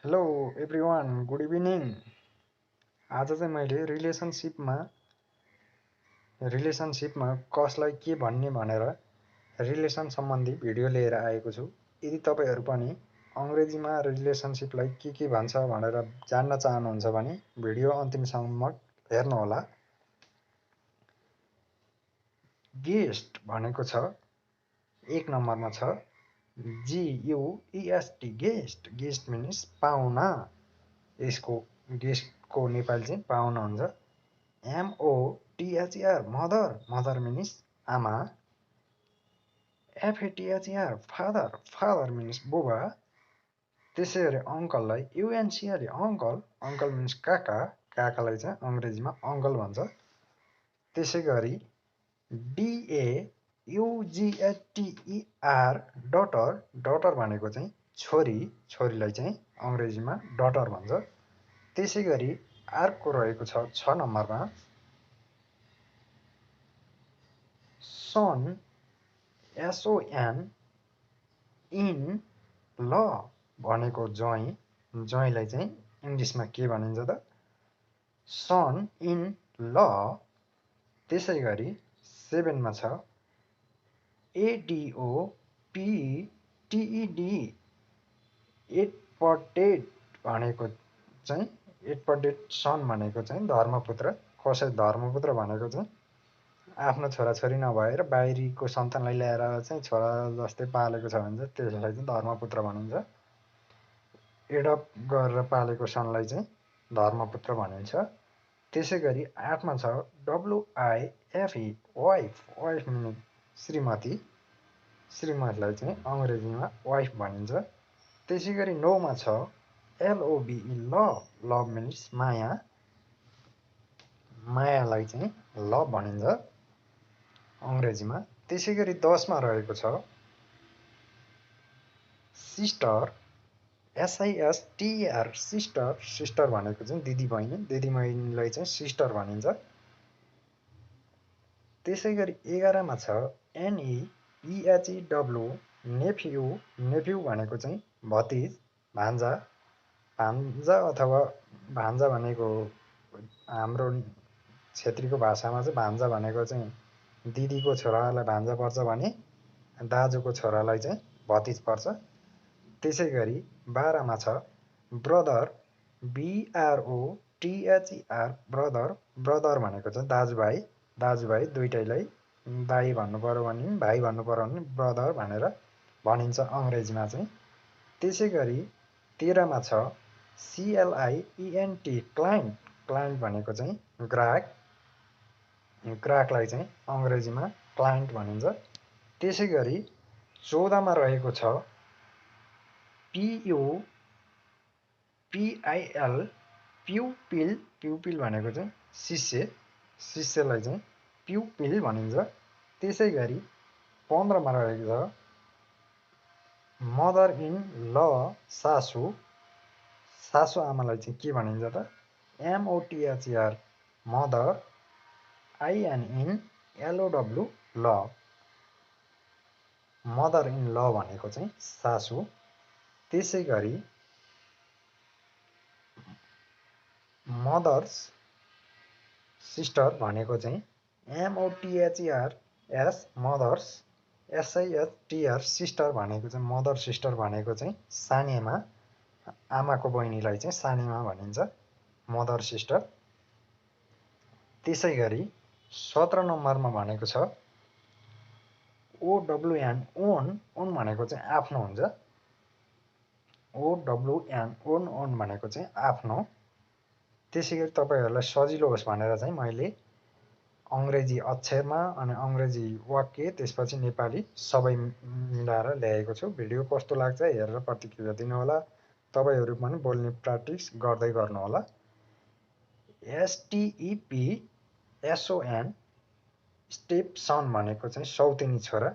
Hello everyone good evening. आज चाहिँ मैले रिलेसनसिपमा कसलाई के भन्ने भनेर रिलेसन सम्बन्धी भिडियो लिएर आएको छु। यदि तपाईँहरू पनि अङ्ग्रेजीमा रिलेसनसिपलाई के भन्छ भनेर जान्न चाहनुहुन्छ भने भिडियो अन्तिमसम्म हेर्नुहोला। गेस्ट भनेको छ एक नम्बरमा छ GUEST गेस्ट। गेस्ट मिन्स पाहुना। यसको गेस्टको नेपाली चाहिँ पाहुना हुन्छ। MOTHER mother. मदर मिन्स आमा। FATHER father. फादर मिन्स बुबा। त्यसै गरी अङ्कललाई UNCLE अङ्कल। अङ्कल मिन्स काका। काकालाई चाहिँ अङ्ग्रेजीमा अङ्कल भन्छ। त्यसै गरी DAUGHTER डटर। डटर भनेको चाहिँ छोरी। छोरीलाई चाहिँ अङ्ग्रेजीमा डटर भन्छ। त्यसै गरी अर्को रहेको छ 6 नम्बरमा सन। SON इन ल भनेको ज्वाइँ। ज्वाइँलाई चाहिँ इङ्ग्लिसमा के भनिन्छ त? सन इन ल। त्यसै गरी 7 मा छ ADOPTED एडपर्टेड भनेको चाहिँ एडपर्टेड सन भनेको चाहिँ धर्मपुत्र। कसै धर्मपुत्र भनेको चाहिँ आफ्नो छोराछोरी नभएर बाहिरीको सन्तानलाई ल्याएर चाहिँ छोरा जस्तै पालेको छ भने चाहिँ त्यसलाई चाहिँ धर्मपुत्र भनिन्छ। एडप्ट गरेर पालेको सनलाई चाहिँ धर्मपुत्र भनिन्छ। त्यसै गरी 8 मा छ WIFE वाइफ। वाइफ मिन्स श्रीमती। श्रीमतीलाई चाहिँ अङ्ग्रेजीमा वाइफ भनिन्छ। त्यसै गरी 9 मा छ LOVE लभ। लभ मिन्स माया। मायालाई चाहिँ लभ भनिन्छ अङ्ग्रेजीमा। त्यसै गरी 10 मा रहेको छ सिस्टर। SISTER sister. सिस्टर भनेको चाहिँ दिदी बहिनी। दिदी बहिनीलाई चाहिँ सिस्टर भनिन्छ। त्यसै गरी 11 मा छ NEPHEW नेफ्यू। नेफ्यू भनेको चाहिँ भतिज भान्जा। भान्जा अथवा भान्जा भनेको हाम्रो क्षेत्रीको भाषामा चाहिँ भान्जा भनेको चाहिँ दिदीको छोरालाई भान्जा पर्छ भने दाजुको छोरालाई चाहिँ भतिज पर्छ। त्यसै गरी 12 मा छ ब्रदर। BROTHER brother. ब्रदर भनेको चाहिँ दाजुभाइ। दाजुभाइ दुइटैलाई दाइ भन्नुपर्यो भने भाइ भन्नुपर्यो भने ब्रदर भनेर भनिन्छ अङ्ग्रेजीमा चाहिँ। त्यसै गरी 13 मा छ CLIENT क्लाइन्ट। क्लाइन्ट भनेको चाहिँ ग्राहक। ग्राहकलाई चाहिँ अङ्ग्रेजीमा क्लाइन्ट भनिन्छ। त्यसै गरी 14 मा रहेको छ PUPIL प्युपिल। प्युपिल भनेको चाहिँ शिष्य। शिष्यलाई चाहिँ प्युपिल भनिन्छ। त्यसै गरी 15 मा रहेको छ मदर इन ल सासु। सासु आमालाई चाहिँ के भनिन्छ त? MOTHER mother. INLOW ल। मदर इन ल भनेको चाहिँ सासु। त्यसै गरी मदर्स सिस्टर भनेको चाहिँ MOTHERS मदर्स। SISTER सिस्टर भनेको चाहिँ मदर। सिस्टर भनेको चाहिँ सानीमा। आमाको बहिनीलाई चाहिँ सानीमा भनिन्छ मदर सिस्टर। त्यसै गरी 17 नम्बरमा भनेको छ OWN ओन। ओन भनेको चाहिँ आफ्नो हुन्छ। OWN ओन भनेको चाहिँ आफ्नो। त्यसै गरी तपाईँहरूलाई सजिलो होस् भनेर चाहिँ मैले अङ्ग्रेजी अक्षरमा अनि अङ्ग्रेजी वाक्य त्यसपछि नेपाली सबै मिलाएर ल्याएको छु। भिडियो कस्तो लाग्छ हेरेर प्रतिक्रिया दिनुहोला। तपाईँहरू पनि बोल्ने प्र्याक्टिस गर्दै गर्नुहोला। STEPSON स्टेप सन भनेको चाहिँ सौतेनी छोरा।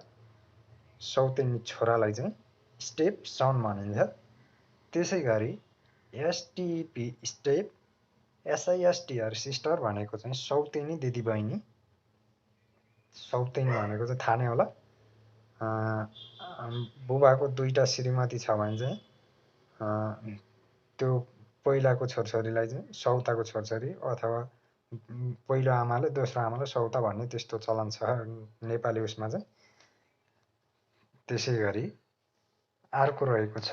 सौतेनी छोरालाई चाहिँ स्टेप सन भनिन्छ। त्यसै गरी STEP स्टेप SISTER सिस्टर भनेको चाहिँ सौतेनी दिदीबहिनी। सौतेनी भनेको चाहिँ थाहा नै होला। बुबाको दुईटा श्रीमती छ भने चाहिँ त्यो पहिलाको छोरछोरीलाई चाहिँ सौताको छोरछोरी अथवा पहिलो आमाले दोस्रो आमालाई सौता भन्ने त्यस्तो चलन छ नेपाली उसमा चाहिँ। त्यसै गरी अर्को रहेको छ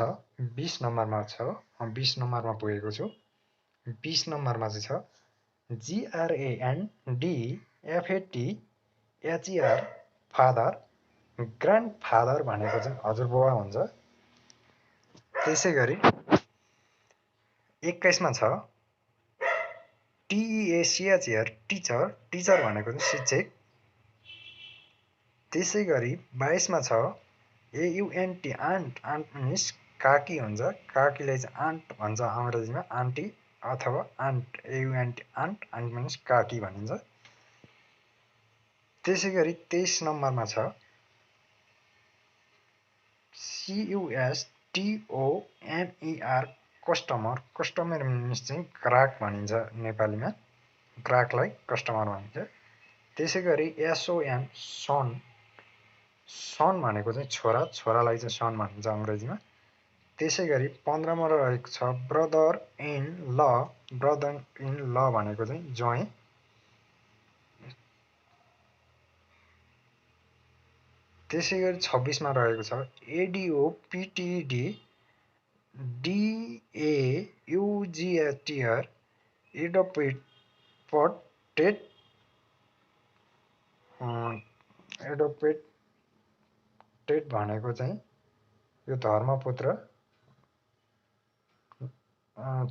20 नम्बरमा छ, 20 नम्बरमा पुगेको छु। 20 नम्बरमा चाहिँ छ GRANDFATHER फादर, ग्रान्ड फादर भनेको चाहिँ हजुरबुबा हुन्छ। त्यसै गरी 21 मा छ TEACHER टिचर, टिचर भनेको चाहिँ शिक्षक। त्यसै गरी 22 मा छ AUNT आन्ट, आन्ट मिन्स काकी हुन्छ। काकीलाई चाहिँ आन्ट भन्छ अङ्ग्रेजीमा, आन्टी अथवा aunt, AUNT aunt, aunt means काकी भनिन्छ। त्यसै गरी 23 नम्बरमा छ CUSTOMER कस्टमर, कस्टमर मिन्स चाहिँ ग्राहक भनिन्छ नेपालीमा, ग्राहकलाई कस्टमर भनिन्छ। त्यसै गरी SON सन, सन भनेको चाहिँ छोरा, छोरालाई चाहिँ सन भनिन्छ अङ्ग्रेजीमा। त्यसै गरी 15 मा रहेको छ ब्रदर इन ल, ब्रदर इन ल भनेको चाहिँ ज्वाइँ। त्यसै गरी 26 मा रहेको छ ADOPTD DAUGHTR एडोप्टेड, एडोप्टेड भनेको चाहिँ यो धर्मपुत्र,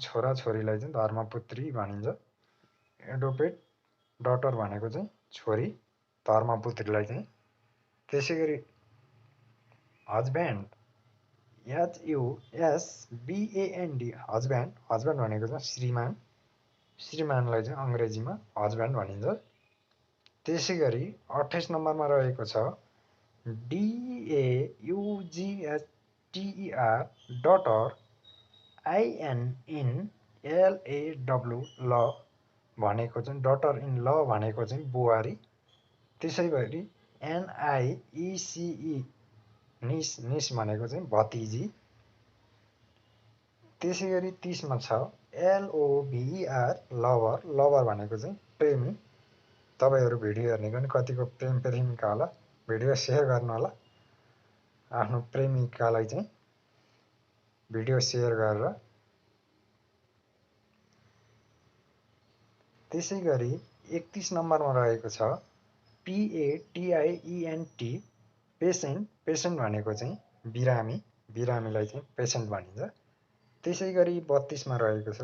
छोराछोरीलाई चाहिँ धर्मपुत्री भनिन्छ। एडोप्टेड डटर भनेको चाहिँ छोरी, धर्मपुत्रीलाई चाहिँ। त्यसै गरी हजब्यान्ड HUSBAND हजब्यान्ड, हजब्यान्ड भनेको चाहिँ श्रीमान, श्रीमानलाई चाहिँ अङ्ग्रेजीमा हजब्यान्ड भनिन्छ। त्यसै गरी 28 नम्बरमा रहेको छ DAUGHTER डटर, INNLAW ल भनेको चाहिँ डटर इन ल भनेको चाहिँ बुहारी। त्यसै गरी NIECE निस, निस भनेको चाहिँ भतिजी। त्यसै गरी 30 मा छ LOVER लभर, लभर भनेको चाहिँ प्रेमी। तपाईहरु भिडियो हेर्ने पनि कतिको प्रेम प्रेमिका होला, भिडियो सेयर गर्नु होला आफ्नो प्रेमिकालाई चाहिँ भिडियो सेयर गरेर। त्यसै गरी 31 नम्बरमा रहेको छ PATIENT पेसेन्ट, पेसेन्ट भनेको चाहिँ बिरामी, बिरामीलाई चाहिँ पेसेन्ट भनिन्छ। त्यसै गरी 32 मा रहेको छ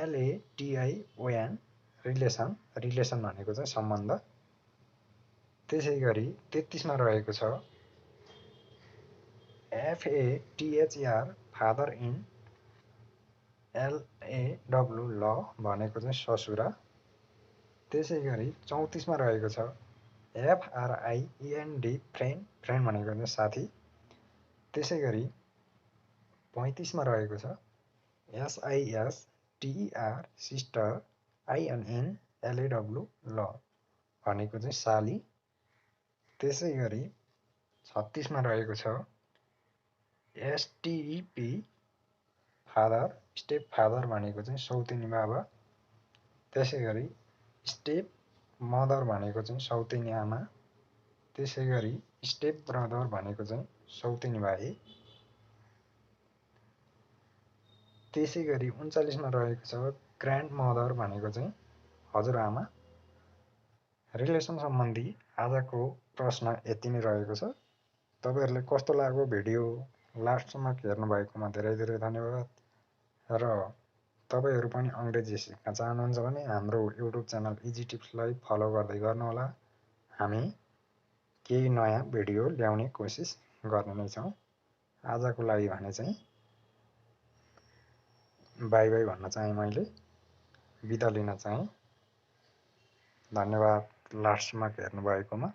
RELATION रिलेसन, रिलेसन भनेको चाहिँ सम्बन्ध। त्यसै गरी 33 मा रहेको छ FATHER फादर इन LAW ल भनेको चाहिँ ससुरा। त्यसै गरी 34 मा रहेको छ FRIEND फ्रेन्ड, फ्रेन्ड भनेको चाहिँ साथी। त्यसै गरी 35 मा रहेको छ SISTER सिस्टर, INNLAW ल भनेको चाहिँ साली। त्यसै गरी 36 मा रहेको छ STEP फादर, स्टेप फादर भनेको चाहिँ सौतेनी बाबा। त्यसै गरी स्टेप मदर भनेको चाहिँ सौतेनी आमा। त्यसै गरी स्टेप ब्रदर भनेको चाहिँ सौतेनी भाइ। त्यसै गरी 39 मा रहेको छ ग्रान्ड मदर भनेको चाहिँ हजुरआमा। रिलेसन सम्बन्धी आजको प्रश्न यति नै रहेको छ। तपाईहरुले कस्तो लाग्यो भिडियो लास्टसम्म हेर्नु भएकोमा धेरै धेरै धन्यवाद। र तपाईहरु पनि अंग्रेजी सिक्न चाहनुहुन्छ भने हाम्रो युट्युब च्यानल इजी टिप्सलाई फलो गर्दै गर्नुहोला। हामी केही नयाँ भिडियो ल्याउने कोसिस गर्ने नै छौं। आजको लागि भने चाहिँ बाइ बाइ भन्न चाहे, मैले बिदा लिन चाहे। धन्यवाद लास्टसम्म हेर्नु भएकोमा।